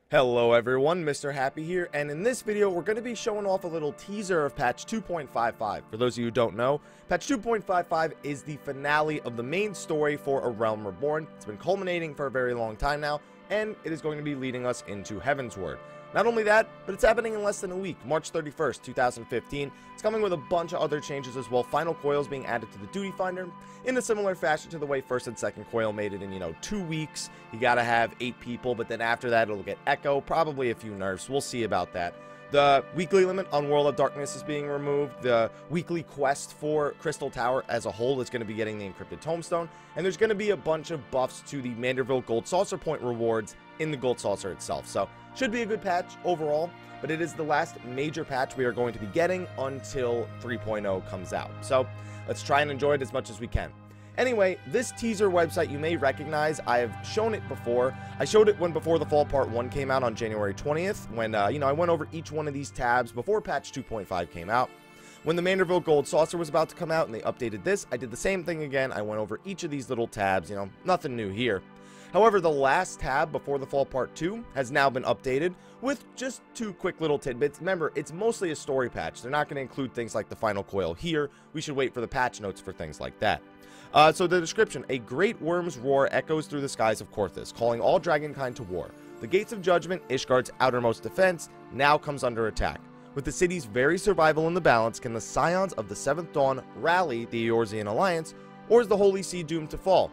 Hello everyone, Mr. Happy here, and in this video we're going to be showing off a little teaser of patch 2.55. For those of you who don't know, patch 2.55 is the finale of the main story for A Realm Reborn. It's been culminating for a very long time now, and it is going to be leading us into Heavensward. Not only that, but it's happening in less than a week, March 31st, 2015. It's coming with a bunch of other changes as well. Final coils being added to the Duty Finder in a similar fashion to the way first and second coil made it in, 2 weeks. You gotta have 8 people, but then after that it'll get Echo, probably a few nerfs. We'll see about that. The weekly limit on World of Darkness is being removed. The weekly quest for Crystal Tower as a whole is going to be getting the Encrypted Tombstone. And there's going to be a bunch of buffs to the Manderville Gold Saucer Point rewards in the Gold Saucer itself. So, should be a good patch overall, but it is the last major patch we are going to be getting until 3.0 comes out. So, let's try and enjoy it as much as we can. Anyway, this teaser website you may recognize. I have shown it before. I showed it when Before the Fall Part 1 came out on January 20th, when, I went over each one of these tabs before patch 2.5 came out. When the Manderville Gold Saucer was about to come out and they updated this, I did the same thing again. I went over each of these little tabs, nothing new here. However, the last tab, Before the Fall Part 2, has now been updated with just 2 quick little tidbits. Remember, it's mostly a story patch. They're not going to include things like the final coil here. We should wait for the patch notes for things like that. So the description: a great worm's roar echoes through the skies of Korthus, calling all dragonkind to war. The gates of judgment, Ishgard's outermost defense, now comes under attack. With the city's very survival in the balance, can the scions of the Seventh Dawn rally the Eorzean Alliance, or is the Holy See doomed to fall?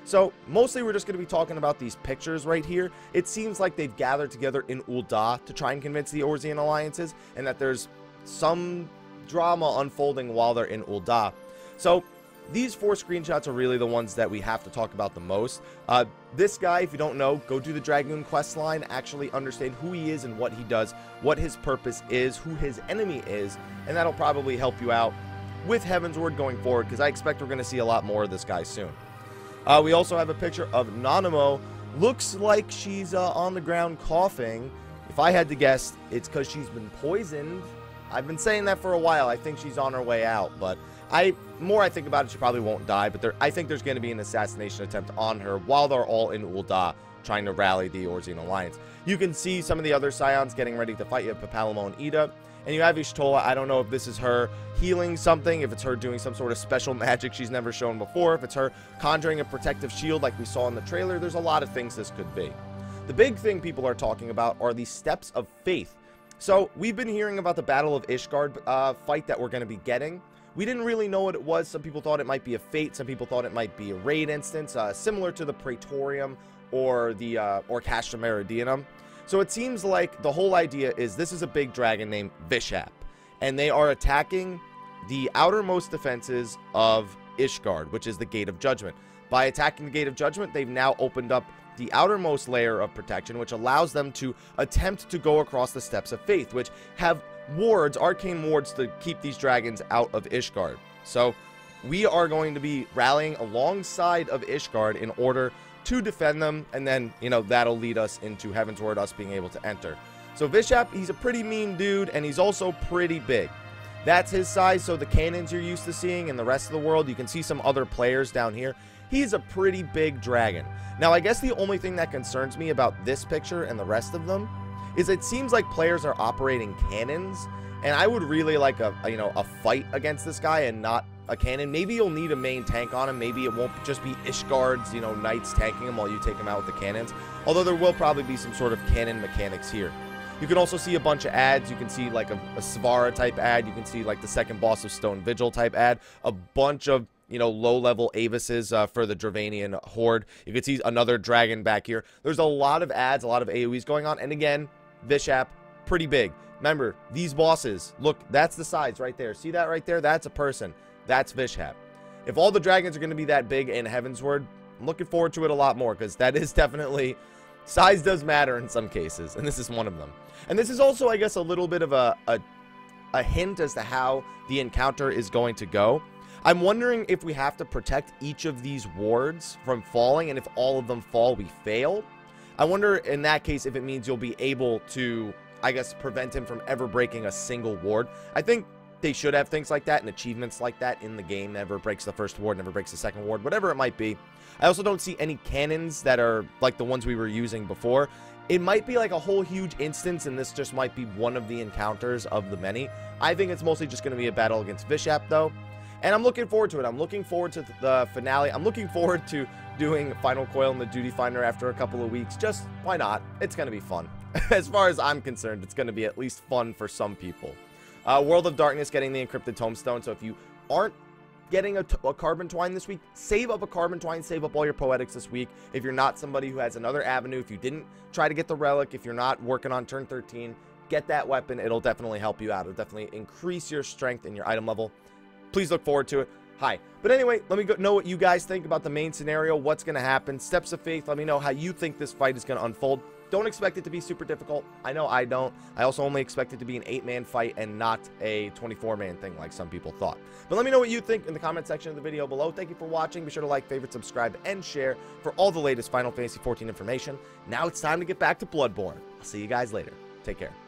So, mostly we're just going to be talking about these pictures right here. It seems like they've gathered together in Ul'dah to try and convince the Eorzean Alliances, and that there's some drama unfolding while they're in Ul'dah. So, these 4 screenshots are really the ones that we have to talk about the most. This guy, if you don't know, go do the Dragoon quest line, actually understand who he is and what he does, what his purpose is, who his enemy is, and that'll probably help you out with Heavensward going forward, because I expect we're going to see a lot more of this guy soon. We also have a picture of Nanamo. Looks like she's on the ground coughing. If I had to guess, it's because she's been poisoned. I've been saying that for a while. I think she's on her way out, but more I think about it, she probably won't die, but I think there's going to be an assassination attempt on her while they're all in Ul'dah trying to rally the Eorzean Alliance. You can see some of the other scions getting ready to fight. You have Papalamo and Ida, and you have Y'shtola. I don't know if this is her healing something, if it's her doing some sort of special magic she's never shown before, if it's her conjuring a protective shield like we saw in the trailer. There's a lot of things this could be. The big thing people are talking about are the Steps of Faith. So, we've been hearing about the Battle of Ishgard fight that we're going to be getting. We didn't really know what it was. Some people thought it might be a fate. Some people thought it might be a raid instance, similar to the Praetorium or the Castra Meridianum. So it seems like the whole idea is this is a big dragon named Vishap, and they are attacking the outermost defenses of Ishgard, which is the Gate of Judgment. By attacking the Gate of Judgment, they've now opened up the outermost layer of protection, which allows them to attempt to go across the Steps of Faith, which have wards, arcane wards, to keep these dragons out of Ishgard. So we are going to be rallying alongside of Ishgard in order to defend them, and then, that'll lead us into Heavensward, us being able to enter. So Vishap, he's a pretty mean dude, and he's also pretty big. That's his size, so the cannons you're used to seeing in the rest of the world, you can see some other players down here. He's a pretty big dragon. Now, I guess the only thing that concerns me about this picture and the rest of them is it seems like players are operating cannons, and I would really like a fight against this guy and not a cannon. Maybe you'll need a main tank on him. Maybe it won't just be Ishgard's, knights tanking him while you take him out with the cannons. Although there will probably be some sort of cannon mechanics here. You can also see a bunch of ads. You can see like a Svara type ad. You can see like the second boss of Stone Vigil type ad. A bunch of low-level Avises for the Dravanian Horde. You can see another dragon back here. There's a lot of ads, a lot of AoEs going on. And again, Vishap, pretty big. Remember, these bosses, look, that's the size right there. See that right there? That's a person. That's Vishap. If all the dragons are going to be that big in Heavensward, I'm looking forward to it a lot more, because that is definitely, size does matter in some cases, and this is one of them. And this is also, I guess, a little bit of a hint as to how the encounter is going to go. I'm wondering if we have to protect each of these wards from falling, and if all of them fall, we fail. I wonder, in that case, if it means you'll be able to, I guess, prevent him from ever breaking a single ward. I think they should have things like that and achievements like that in the game. Never breaks the first ward, never breaks the second ward, whatever it might be. I also don't see any cannons that are like the ones we were using before. It might be like a whole huge instance, and this just might be one of the encounters of the many. I think it's mostly just going to be a battle against Vishap, though. And I'm looking forward to it. I'm looking forward to the finale. I'm looking forward to doing Final Coil in the Duty Finder after a couple of weeks. Just, why not? It's going to be fun. As far as I'm concerned, it's going to be at least fun for some people. World of Darkness getting the encrypted tombstone. So if you aren't getting a carbon twine this week, save up a carbon twine, save up all your poetics this week. If you're not somebody who has another avenue, if you didn't try to get the relic, if you're not working on turn 13, get that weapon. It'll definitely help you out. It'll definitely increase your strength and your item level. Please look forward to it. Hi. But anyway, let me know what you guys think about the main scenario, what's going to happen, steps of faith. Let me know how you think this fight is going to unfold. Don't expect it to be super difficult. I know I don't. I also only expect it to be an 8-man fight and not a 24-man thing like some people thought. But let me know what you think in the comment section of the video below. Thank you for watching. Be sure to like, favorite, subscribe, and share for all the latest Final Fantasy XIV information. Now it's time to get back to Bloodborne. I'll see you guys later. Take care.